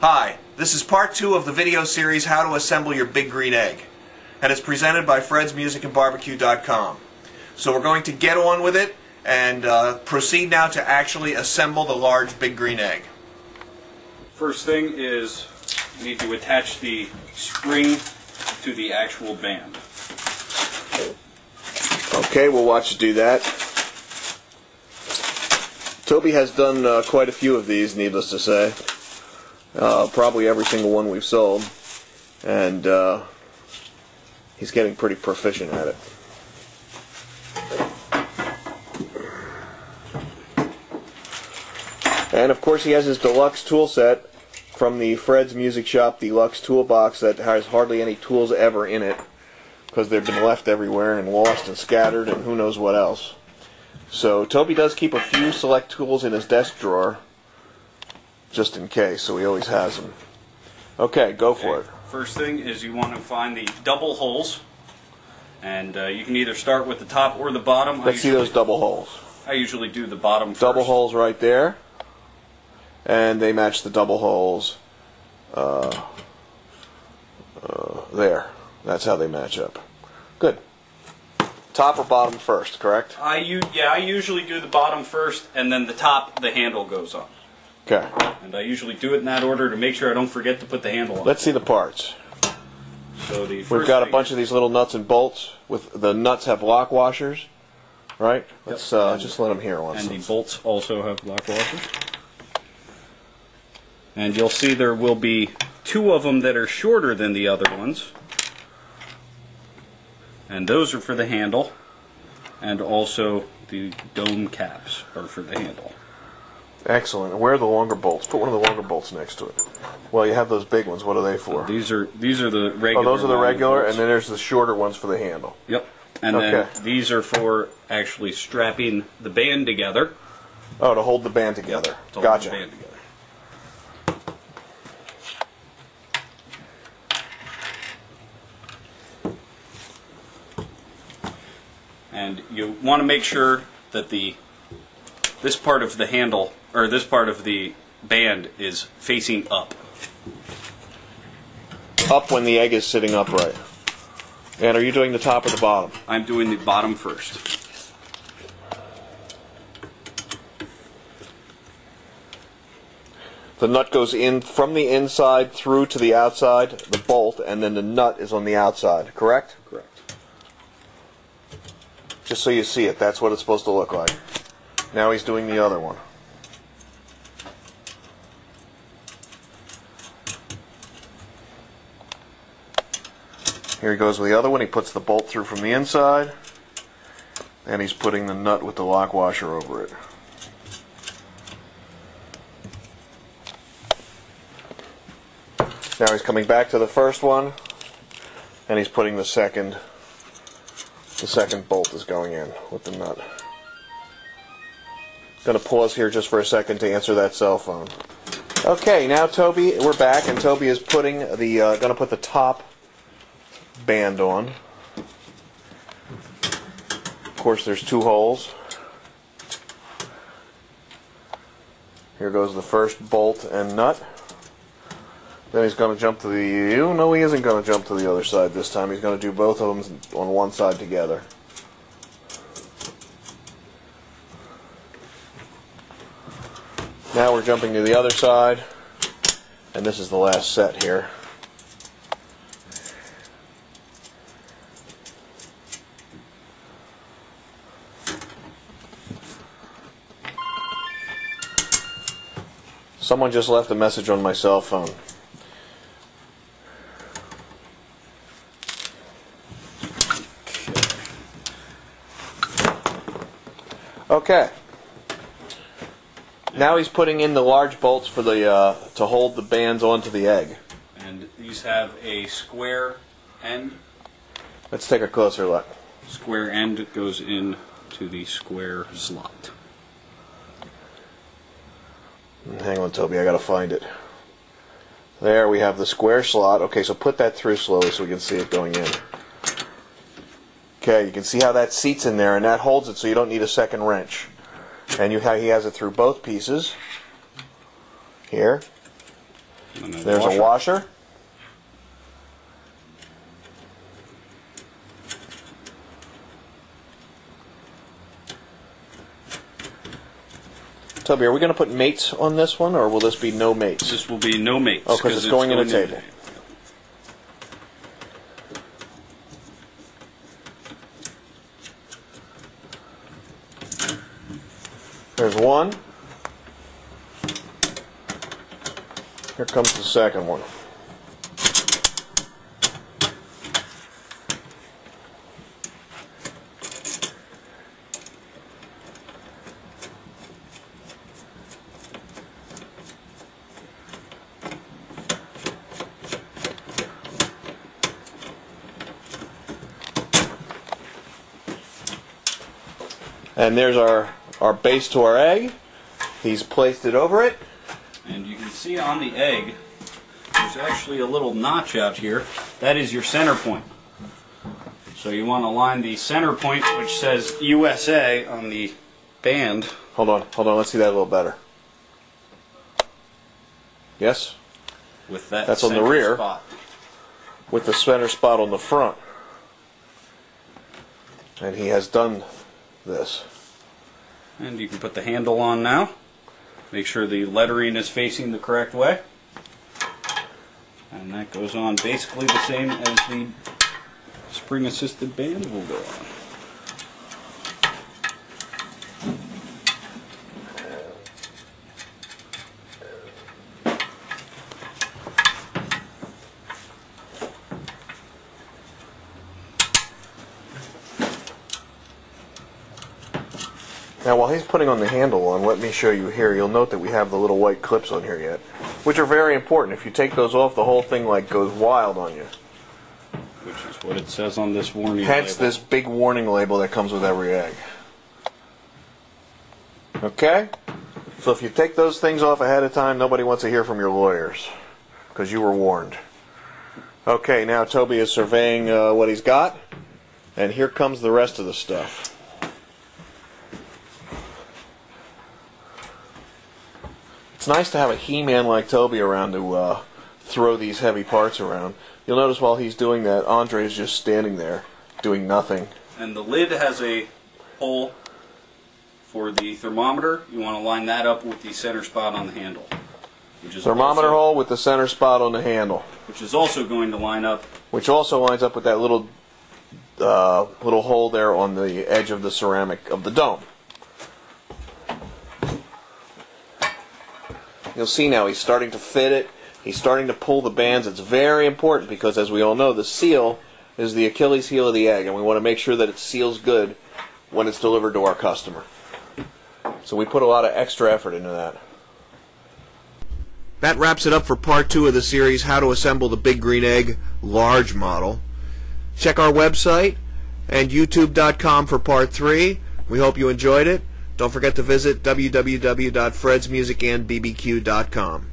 Hi, this is part 2 of the video series How to Assemble Your Big Green Egg, and it's presented by fredsmusicandbarbecue.com. So we're going to get on with it and proceed now to actually assemble the large big green egg. First thing is you need to attach the spring to the actual band. Okay, we'll watch you do that. Toby has done quite a few of these, needless to say. Probably every single one we've sold, and he's getting pretty proficient at it. And of course he has his deluxe tool set from the Fred's Music Shop Deluxe Toolbox that has hardly any tools ever in it because they've been left everywhere and lost and scattered and who knows what else. So Toby does keep a few select tools in his desk drawer just in case, so he always has them. Okay, go for it. First thing is you want to find the double holes, and you can either start with the top or the bottom. Let's see those double holes. I usually do the bottom first. Double holes right there, and they match the double holes there. That's how they match up. Good. Top or bottom first, correct? I usually do the bottom first, and then the top, the handle goes on. Okay. And I usually do it in that order to make sure I don't forget to put the handle on. Let's see the parts. So we've got a bunch of these little nuts and bolts. With the nuts have lock washers, right? Let's just let them here once. And the bolts also have lock washers. And you'll see there will be two of them that are shorter than the other ones. And those are for the handle. And also the dome caps are for the handle. Excellent. And where are the longer bolts? Put one of the longer bolts next to it. Well, you have those big ones. What are they for? These are the regular. Oh, those are the regular, bolts. And then there's the shorter ones for the handle. Yep. And then these are for actually strapping the band together. Oh, to hold the band together. Yep, gotcha. The band together. And you want to make sure that this part of the handle, or this part of the band, is facing up. Up when the egg is sitting upright. And are you doing the top or the bottom? I'm doing the bottom first. The nut goes in from the inside through to the outside, the bolt, and then the nut is on the outside, correct? Correct. Just so you see it, that's what it's supposed to look like. Now he's doing the other one. Here he goes with the other one. He puts the bolt through from the inside, and he's putting the nut with the lock washer over it. Now he's coming back to the first one, and he's putting the second bolt is going in with the nut. Going to pause here just for a second to answer that cell phone. Okay, now Toby, we're back, and Toby is putting the going to put the top band on. Of course, there's two holes. Here goes the first bolt and nut. Then he's going to jump to the... No, he isn't going to jump to the other side this time. He's going to do both of them on one side together. Now we're jumping to the other side, and this is the last set here. Someone just left a message on my cell phone. Okay. Now he's putting in the large bolts for the to hold the bands onto the egg. And these have a square end. Let's take a closer look. Square end goes in to the square slot. Hang on, Toby, I gotta find it. There we have the square slot. Okay, so put that through slowly so we can see it going in. Okay, you can see how that seats in there, and that holds it so you don't need a second wrench. And he has it through both pieces. Here. And there's a washer. Toby, are we going to put mates on this one, or will this be no mates? This will be no mates. Oh, because it's going in a table. There's one. Here comes the second one. And there's our base to our egg. He's placed it over it. And you can see on the egg, there's actually a little notch out here. That is your center point. So you want to line the center point, which says USA on the band. Hold on, let's see that a little better. Yes? With that That's on the rear. spot. With the center spot on the front. And he has done this. And you can put the handle on now. Make sure the lettering is facing the correct way. And that goes on basically the same as the spring-assisted band will go on. Now while he's putting on the handle on, let me show you here. You'll note that we have the little white clips on here yet, which are very important. If you take those off, the whole thing like goes wild on you. Which is what it says on this warning Hence label. this big warning label that comes with every egg. Okay? So if you take those things off ahead of time, nobody wants to hear from your lawyers, because you were warned. Okay, now Toby is surveying what he's got, and here comes the rest of the stuff. It's nice to have a He-Man like Toby around to throw these heavy parts around. You'll notice while he's doing that, Andre is just standing there, doing nothing. And the lid has a hole for the thermometer. You want to line that up with the center spot on the handle. Which is Thermometer hole with the center spot on the handle. Which is also going to line up. Which also lines up with that little hole there on the edge of the ceramic of the dome. You'll see now he's starting to fit it. He's starting to pull the bands. It's very important because, as we all know, the seal is the Achilles heel of the egg, and we want to make sure that it seals good when it's delivered to our customer. So we put a lot of extra effort into that. That wraps it up for part 2 of the series, How to Assemble the Big Green Egg Large Model. Check our website and youtube.com for part 3. We hope you enjoyed it. Don't forget to visit www.fredsmusicandbbq.com.